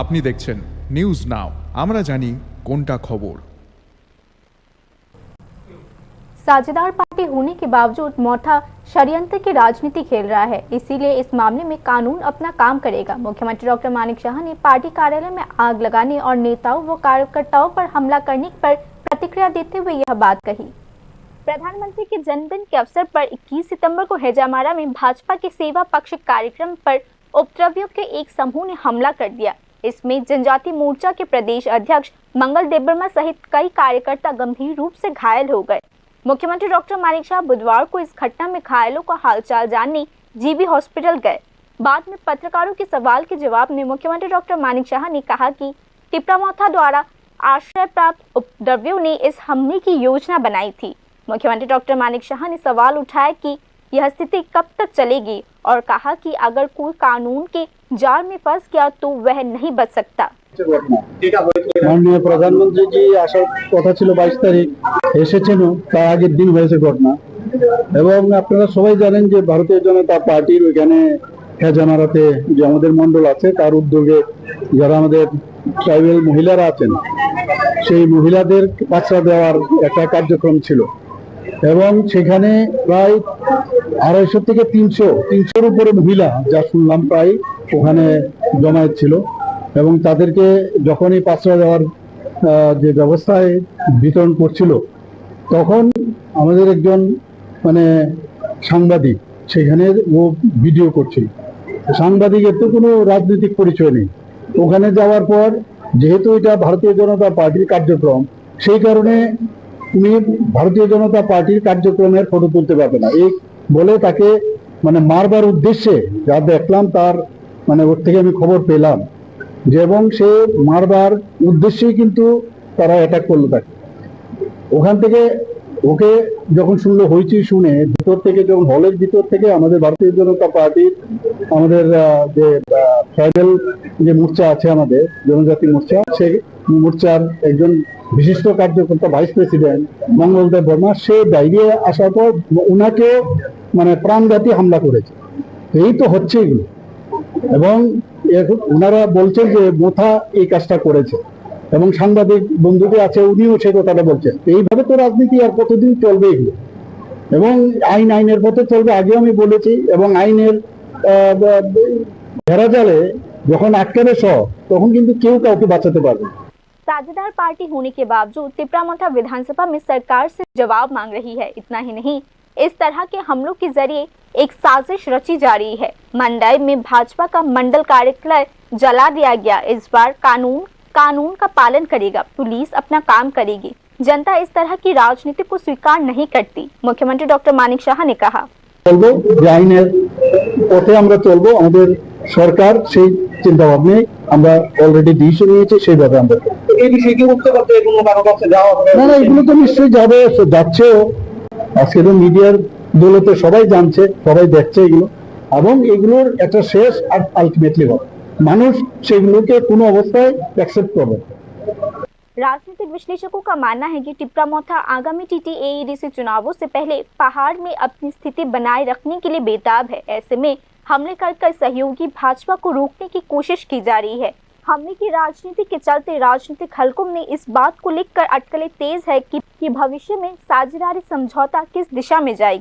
আপনি দেখছেন news now, আমরা জানি কোনটা খবর। साझेदार पार्टी होने के बावजूद मोथा षड्यंत्र की राजनीति खेल रहा है, इसीलिए इस मामले में कानून अपना काम करेगा। मुख्यमंत्री डॉक्टर मानिक शाह ने पार्टी कार्यालय में आग लगाने और नेताओं व कार्यकर्ताओं पर हमला करने पर प्रतिक्रिया देते हुए यह बात कही। प्रधानमंत्री के जन्मदिन के अवसर पर 21 सितंबर को हैजामारा में भाजपा के सेवा पक्ष कार्यक्रम पर उपद्रवियों के एक समूह ने हमला कर दिया। इसमें जनजाति मोर्चा के प्रदेश अध्यक्ष मंगल देबबर्मा सहित कई कार्यकर्ता गंभीर रूप से घायल हो गए। मुख्यमंत्री डॉक्टर मानिक शाह बुधवार को इस घटना में घायलों का हालचाल जानने जीबी हॉस्पिटल गए। बाद में पत्रकारों के सवाल के जवाब में मुख्यमंत्री डॉक्टर मानिक शाह ने कहा कि टिप्रामोथा द्वारा आश्रय प्राप्त उपद्रवियों ने इस हमले की योजना बनाई थी। मुख्यमंत्री डॉक्टर मानिक शाह ने सवाल उठाया कि यह स्थिति कब तक चलेगी और कहा कि अगर कोई कानून के जाल में फंस गया तो वह नहीं बच सकता। माननीय प्रधानमंत्री जी आसार कथा छिलो 22 तारीख एसेছেনও তার আগের দিন হয়েছে ঘটনা। এবং আপনারা সবাই জানেন যে ভারতীয় জনতা পার্টির ওখানে হেজামারাতে যে আমাদের মণ্ডল আছে তার উদ্যোগে যারা আমাদের ট্রাইবাল মহিলারা আছেন সেই মহিলাদের বাচ্চা দেওয়ার একটা কার্যক্রম ছিল এবং সেখানে প্রায় 250 থেকে 300 উপরে মহিলা যা শুনলাম প্রায় ওখানে জমায়েত ছিল এবং তাদেরকে যখনই পাত্রা দেওয়ার যে ব্যবস্থায় বিতরণ করছিল তখন আমাদের একজন মানে সাংবাদিক সেখানে ও ভিডিও করছিল। সাংবাদিকের তো কোনো রাজনৈতিক পরিচয় নেই। ওখানে যাওয়ার পর যেহেতু এটা ভারতীয় জনতা পার্টির কার্যক্রম সেই কারণে উনি ভারতীয় জনতা পার্টির কার্যক্রমের ফটো তুলতে পারবে না এই বলে তাকে মানে মারবার উদ্দেশ্যে যা দেখলাম তার মানে ওর থেকে আমি খবর পেলাম যে এবং সে মারবার উদ্দেশ্যেই কিন্তু তারা অ্যাটাক করলো তাকে। ওখান থেকে ওকে যখন শুনলো হইচই শুনে ভিতর থেকে যখন হলের ভিতর থেকে আমাদের ভারতীয় জনতা পার্টির আমাদের যে ট্রাইবাল যে মোর্চা আছে আমাদের জনজাতি মোর্চা সেই মোর্চার একজন বিশিষ্ট কার্যকর্তা ভাইস প্রেসিডেন্ট মঙ্গল দেববর্মা সে বাইরে আসার পর ওনাকে মানে প্রাণঘাতী হামলা করেছে। এই তো হচ্ছে এগুলো এবং ওনারা বলছেন যে মোথা এই কাজটা করেছে এবং সাংবাদিক বন্ধুকে আছে উনিও সে কথাটা বলছেন। এইভাবে তো রাজনীতি আর কতদিন চলবে এগুলো এবং আইনের পথে চলবে আগেও আমি বলেছি এবং আইনের ঘেরাজালে যখন আটকাবে সব তখন কিন্তু কেউ কাউকে বাঁচাতে পারবে। साझेदार पार्टी होने के बावजूद टिप्रामोथा विधानसभा में सरकार से जवाब मांग रही है। इतना ही नहीं, इस तरह के हमलों के जरिए एक साजिश रची जा रही है। मंडाई में भाजपा का मंडल कार्यालय जला दिया गया। इस बार कानून का पालन करेगा, पुलिस अपना काम करेगी। जनता इस तरह की राजनीति को स्वीकार नहीं करती, मुख्यमंत्री डॉक्टर मानिक शाह ने कहा। চলবো যে আইনের পথে আমরা চলবো, আমাদের সরকার সেই চিন্তা ভাবনা আমরা অলরেডি ডিসিশন নিয়েছে সেইভাবে আমরা এই বিষয়ে কি উঠতে করতে কোনো কারো কাছে যাওয়া না না এগুলো তো নিশ্চয়ই যাবে যাচ্ছেও। আজকে তো মিডিয়ার দৌলতে সবাই জানছে সবাই দেখছে এগুলো এবং এগুলোর একটা শেষ আর আলটিমেটলি হবে মানুষ সেগুলোকে কোনো অবস্থায় অ্যাকসেপ্ট করবে। राजनीतिक विश्लेषकों का मानना है कि टिप्रामोथा आगामी TTAEDC चुनावों से पहले पहाड़ में अपनी स्थिति बनाए रखने के लिए बेताब है। ऐसे में हमले कर सहयोगी भाजपा को रोकने की कोशिश की जा रही है। हमले की राजनीति के चलते राजनीतिक हलकों में इस बात को लेकर अटकलें तेज है कि भविष्य में साझेदारी समझौता किस दिशा में जाएगी।